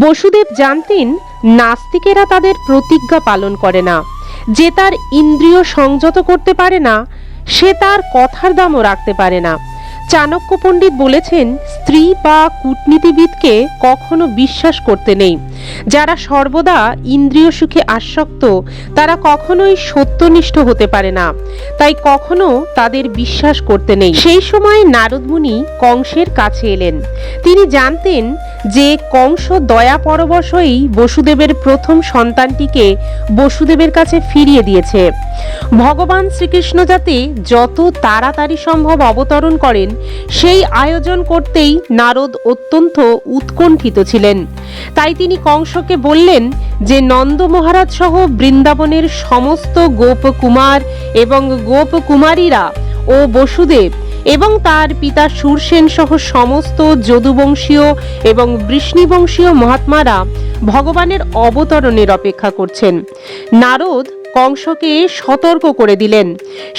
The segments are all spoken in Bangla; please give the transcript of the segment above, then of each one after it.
বসুদেব জানতেন নাস্তিকেরা তাদের প্রতিজ্ঞা পালন করে না। যে তার ইন্দ্রিয় সংযত করতে পারে না সে তার কথার দামও রাখতে পারে না। চাণক্য পণ্ডিত বলেছেন, স্ত্রী বা কূটনীতিবিদকে কখনো বিশ্বাস করতে নেই। যারা সর্বদা ইন্দ্রিয় সুখে আসক্ত তারা কখনোই সত্যনিষ্ঠ হতে পারে না, তাই কখনো তাদের বিশ্বাস করতে নেই। সেই সময় নারদ মুনি কংসের কাছে এলেন। তিনি জানতেন যে কংস দয়া পরবশ হয়েই বসুদেবের প্রথম সন্তানটিকে বসুদেবের কাছে ফিরিয়ে দিয়েছে। ভগবান শ্রীকৃষ্ণ যাতে যত তাড়াতাড়ি সম্ভব অবতরণ করেন সেই আয়োজন করতেই নারদ অত্যন্ত উৎকণ্ঠিত ছিলেন। তাই তিনি কংসকে বললেন যে নন্দ মহারাজ সহ বৃন্দাবনের সমস্ত গোপকুমার এবং গোপকুমারীরা ও বসুদেব এবং তার পিতা সুরসেন সহ সমস্ত যদুবংশীয় এবং বৃষ্ণিবংশীয় মহাত্মারা ভগবানের অবতরণের অপেক্ষা করছেন। নারদ কংসকে সতর্ক করে দিলেন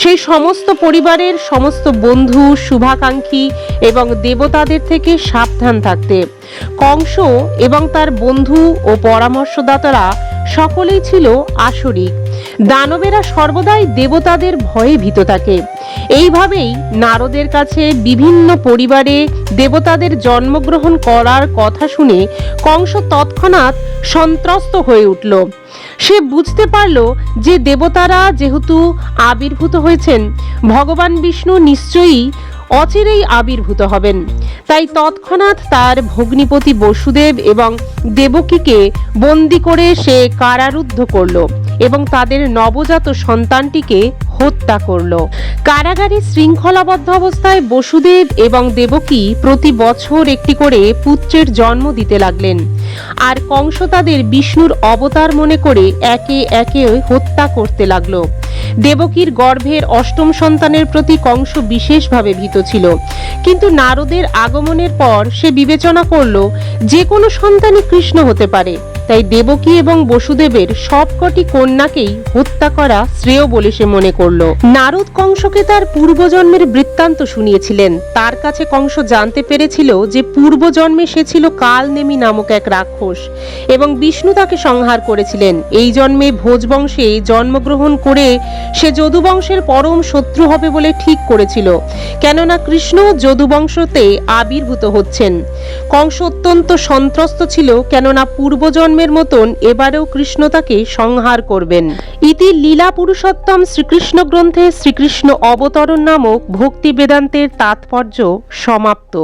সেই সমস্ত পরিবারের সমস্ত বন্ধু, শুভাকাঙ্ক্ষী এবং দেবতাদের থেকে সাবধান থাকতে। কংস এবং তার বন্ধু ও পরামর্শদাতারা সকলেই ছিল আসরিক। দানবেরা সর্বদাই দেবতাদের ভয়ে ভীত থাকে। এইভাবেই নারদের কাছে বিভিন্ন পরিবারে দেবতাদের জন্মগ্রহণ করার কথা শুনে কংস তৎক্ষণাৎ সন্ত্রস্ত হয়ে উঠল। সে বুঝতে পারল যে দেবতারা যেহেতু আবির্ভূত হয়েছেন, ভগবান বিষ্ণু নিশ্চয়ই অচিরেই আবির্ভূত হবেন। তাই তৎক্ষণাৎ তার ভগ্নিপতি বসুদেব এবং দেবকীকে বন্দী করে সে কারারুদ্ধ করল এবং তাদের নবজাত সন্তানটিকে হত্যা করল। কারাগারে শৃঙ্খলাবদ্ধ অবস্থায় বসুদেব এবং দেবকী প্রতি বছর একটি করে পুত্রের জন্ম দিতে লাগলেন, আর কংস তাদের বিষ্ণুর অবতার মনে করে একে একে হত্যা করতে লাগলো। দেবকীর গর্ভের অষ্টম সন্তানের প্রতি কংস বিশেষভাবে ভীত ছিল, কিন্তু নারদের আগমনের পর সে বিবেচনা করল যে কোনো সন্তানই কৃষ্ণ হতে পারে। তাই দেবকী এবং বসুদেবের সবকটি কন্যাকেই হত্যা করা শ্রেয় বলে সে মনে করল। নারদ কংসকে তার পূর্বজন্মের বৃত্তান্ত শুনিয়েছিলেন। তার কাছে কংস জানতে পেরেছিল যে পূর্বজন্মে সে ছিল কালনেমি নামক এক রাক্ষস এবং বিষ্ণু তাকে সংহার করেছিলেন। এই জন্মে ভোজবংশে জন্মগ্রহণ করে সে যদুবংশের পরম শত্রু হবে বলে ঠিক করেছিল, কেননা কৃষ্ণ যদুবংশতে আবির্ভূত হচ্ছেন। কংস অত্যন্ত সন্ত্রস্ত ছিল, কেননা পূর্বজন্মের মতন এবারেও কৃষ্ণ তাকে সংহার করবেন। ইতি লীলা পুরুষোত্তম শ্রীকৃষ্ণ গ্রন্থে শ্রীকৃষ্ণ অবতরণ নামক ভক্তি বেদান্তের তাৎপর্য সমাপ্ত।